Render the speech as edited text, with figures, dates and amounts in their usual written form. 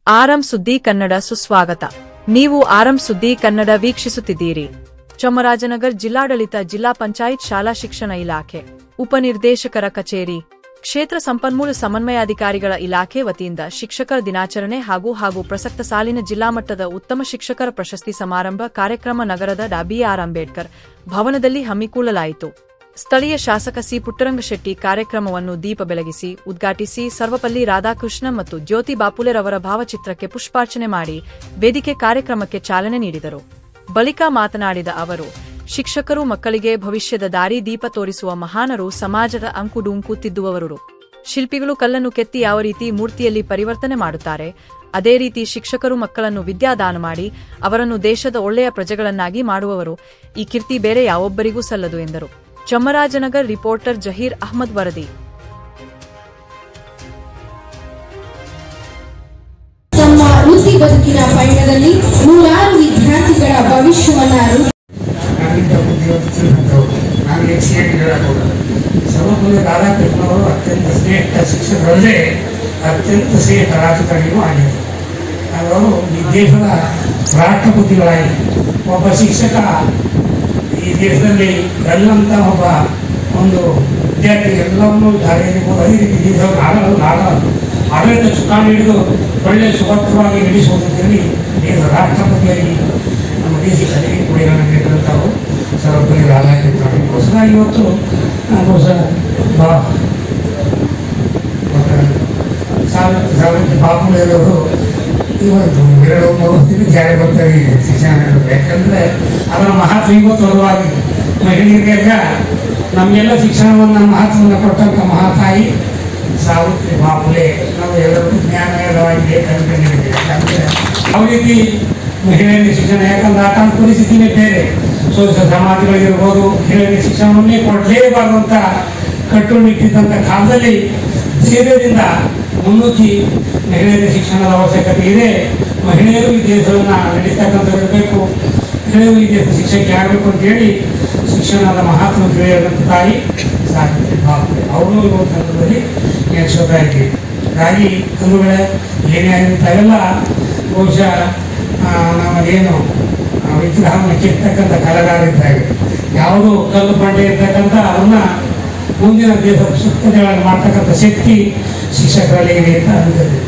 ಆರಂ ಸುದ್ದಿ ಕನ್ನಡ ಸುಸ್ವಾಗತ. ನೀವು ಆರಂ ಸುದ್ದಿ ಕನ್ನಡ ವೀಕ್ಷಿಸುತ್ತಿದ್ದೀರಿ. ಚಾಮರಾಜನಗರ ಜಿಲ್ಲಾಡಳಿತ, ಜಿಲ್ಲಾ ಪಂಚಾಯತ್, ಶಾಲಾ ಶಿಕ್ಷಣ ಇಲಾಖೆ, ಉಪನಿರ್ದೇಶಕರ ಕಚೇರಿ, ಕ್ಷೇತ್ರ ಸಂಪನ್ಮೂಲ ಸಮನ್ವಯಾಧಿಕಾರಿಗಳ ಇಲಾಖೆ ವತಿಯಿಂದ ಶಿಕ್ಷಕರ ದಿನಾಚರಣೆ ಹಾಗೂ ಪ್ರಸಕ್ತ ಸಾಲಿನ ಜಿಲ್ಲಾ ಮಟ್ಟದ ಉತ್ತಮ ಶಿಕ್ಷಕರ ಪ್ರಶಸ್ತಿ ಸಮಾರಂಭ ಕಾರ್ಯಕ್ರಮ ನಗರದ ಡಾ. ಬಿ.ಆರ್. ಅಂಬೇಡ್ಕರ್ ಭವನದಲ್ಲಿ ಹಮ್ಮಿಕೊಳ್ಳಲಾಯಿತು. ಸ್ಥಳೀಯ ಶಾಸಕ ಸಿ. ಪುಟ್ಟರಂಗಶೆಟ್ಟಿ ಕಾರ್ಯಕ್ರಮವನ್ನು ದೀಪ ಬೆಳಗಿಸಿ ಉದ್ಘಾಟಿಸಿ, ಸರ್ವಪಲ್ಲಿ ರಾಧಾಕೃಷ್ಣ ಮತ್ತು ಜ್ಯೋತಿ ಬಾಪುಲೆರವರ ಭಾವಚಿತ್ರಕ್ಕೆ ಪುಷ್ಪಾರ್ಚನೆ ಮಾಡಿ ವೇದಿಕೆ ಕಾರ್ಯಕ್ರಮಕ್ಕೆ ಚಾಲನೆ ನೀಡಿದರು. ಬಳಿಕ ಮಾತನಾಡಿದ ಅವರು, ಶಿಕ್ಷಕರು ಮಕ್ಕಳಿಗೆ ಭವಿಷ್ಯದ ದಾರಿ ದೀಪ ತೋರಿಸುವ ಮಹಾನರು, ಸಮಾಜದ ಅಂಕುಡೊಂಕು ತಿದ್ದುವವರು. ಶಿಲ್ಪಿಗಳು ಕಲ್ಲನ್ನು ಕೆತ್ತಿ ಯಾವ ರೀತಿ ಮೂರ್ತಿಯಲ್ಲಿ ಪರಿವರ್ತನೆ ಮಾಡುತ್ತಾರೆ, ಅದೇ ರೀತಿ ಶಿಕ್ಷಕರು ಮಕ್ಕಳನ್ನು ವಿದ್ಯಾದಾನ ಮಾಡಿ ಅವರನ್ನು ದೇಶದ ಒಳ್ಳೆಯ ಪ್ರಜೆಗಳನ್ನಾಗಿ ಮಾಡುವವರು. ಈ ಕೀರ್ತಿ ಬೇರೆ ಯಾವೊಬ್ಬರಿಗೂ ಸಲ್ಲದು ಎಂದರು. ಚಾಮರಾಜನಗರ ರಿಪೋರ್ಟರ್ ಜಹೀರ್ ಅಹ್ಮದ್ ವರದಿ. ತಮ್ಮ ವೃತ್ತಿ ಬದುಕಿನ ಪಯಣದಲ್ಲಿ ನೂರಾರು ವಿದ್ಯಾರ್ಥಿಗಳ ಭವಿಷ್ಯವನ್ನ ಸರ್ವಪಲ್ಲಿ ರಾಧಾಕೃಷ್ಣವರು ಅತ್ಯಂತ ಶ್ರೇಷ್ಠ ಶಿಕ್ಷಕರಲ್ಲದೆ ಅತ್ಯಂತ ಶ್ರೇಷ್ಠ ರಾಜಕಾರಣಿಯೂ ಆಗಿದ್ದರು. ಅವರು ಈ ದೇಶದ ರಾಷ್ಟ್ರಪತಿಗಳಾಗಿ ಒಬ್ಬ ಶಿಕ್ಷಕ ಈ ದೇಶದಲ್ಲಿ ಎಲ್ಲಂತ ಒಬ್ಬ ಒಂದು ವಿದ್ಯಾರ್ಥಿ ಎಲ್ಲವನ್ನೂ ದಾರಿಯಲ್ಲಿರ್ಬೋದು. ಅದೇ ರೀತಿ ದೇಶದ ಆಡಳಿತ ಚುಕ್ಕಾಣಿ ಹಿಡಿದು ಒಳ್ಳೆಯ ಸುಭದ್ರವಾಗಿ ನಡೆಸುವುದರಲ್ಲಿ ದೇಶದ ರಾಷ್ಟ್ರಪತಿಯಾಗಿ ನಮ್ಮ ದೇಶಕ್ಕೆ ಅನೇಕ ಕೊಡುಗೆಗಳನ್ನು ನೀಡಿದಂಥವರು ಸರ್ವಪಲ್ಲಿ ರಾಧಾಕೃಷ್ಣ. ಹೊಸದಾಗಿ ಇವತ್ತು ಸಾವಿತ್ರಿ ಬಾಪುಲೆಯವರು ಇವತ್ತು 2-3 ದಿನ ಜಾರಿ ಬರ್ತಾರೆ ಶಿಕ್ಷಣ. ಯಾಕಂದರೆ ಅದರ ಮಹತ್ವ ಇವತ್ತು ಹೊರವಾಗಿ ಮಹಿಳೆಯರಿಗೆಲ್ಲ ನಮಗೆಲ್ಲ ಶಿಕ್ಷಣವನ್ನು ಮಹತ್ವವನ್ನು ಕೊಟ್ಟಂಥ ಮಹಾತಾಯಿ ಸಾವಿತ್ರಿ ಬಾಪುಲೆ ನಾವು ಎಲ್ಲರಿಗೂ ಜ್ಞಾನವಾಗಿದೆ ಕಂಡುಕೊಂಡಿದ್ದೇವೆ. ಯಾಕಂದರೆ ಯಾವ ರೀತಿ ಮಹಿಳೆಯರಿಗೆ ಶಿಕ್ಷಣ, ಯಾಕಂದ್ರೆ ಆ ಪರಿಸ್ಥಿತಿನೇ ಬೇರೆ. ಸೋಷಿಯಲ್ ಸಮಾಜಗಳಿಗಿರ್ಬೋದು, ಮಹಿಳೆಯರಿಗೆ ಶಿಕ್ಷಣವನ್ನೇ ಕೊಡಲೇಬಾರ್ದು ಅಂತ ಕಟ್ಟುನಿಟ್ಟಿದ್ದಂಥ ಕಾಲದಲ್ಲಿ ಧೈರ್ಯದಿಂದ ಮುನ್ನುಗ್ಗಿ ಮಹಿಳೆಯರ ಶಿಕ್ಷಣದ ಅವಶ್ಯಕತೆ ಇದೆ, ಮಹಿಳೆಯರು ಈ ದೇಶವನ್ನು ನಡೀತಕ್ಕಂಥದ್ದಿರಬೇಕು, ಮಹಿಳೆಯರು ಈ ದೇಶದ ಶಿಕ್ಷಕಿ ಆಗಬೇಕು ಅಂತೇಳಿ ಶಿಕ್ಷಣದ ಮಹತ್ವ ತಿಳಿಯುವಂಥ ತಾಯಿ ಸಾವಿತ್ರಿ ಬಾಪುಲೆ ಅವರು ಇರುವ ಸಂದರ್ಭದಲ್ಲಿ ಯಶೋದಾಗಿ ಹಾಗಾಗಿ ಕಂದುಗಳೇ ಏನೇ ಆಗಿರ್ತಾವೆಲ್ಲ ಬಹುಶಃ ನಮಗೇನು ವಿಗ್ರಹವನ್ನು ಕೆತ್ತಕ್ಕಂಥ ಕಲೆಗಾರಿದ್ದಾರೆ, ಯಾವುದು ಕಲ್ಲು ಬಂಡೆ ಇರ್ತಕ್ಕಂಥ ಅವನ್ನ ಮುಂದಿನ ದೇಶದ ಸುತ್ತನೆಗಳನ್ನು ಮಾಡ್ತಕ್ಕಂಥ ಶಕ್ತಿ ಶಿಕ್ಷಕರಲ್ಲಿ ಇದೆ ಅಂತ ಅನ್ಕೊಂಡಿದೆ.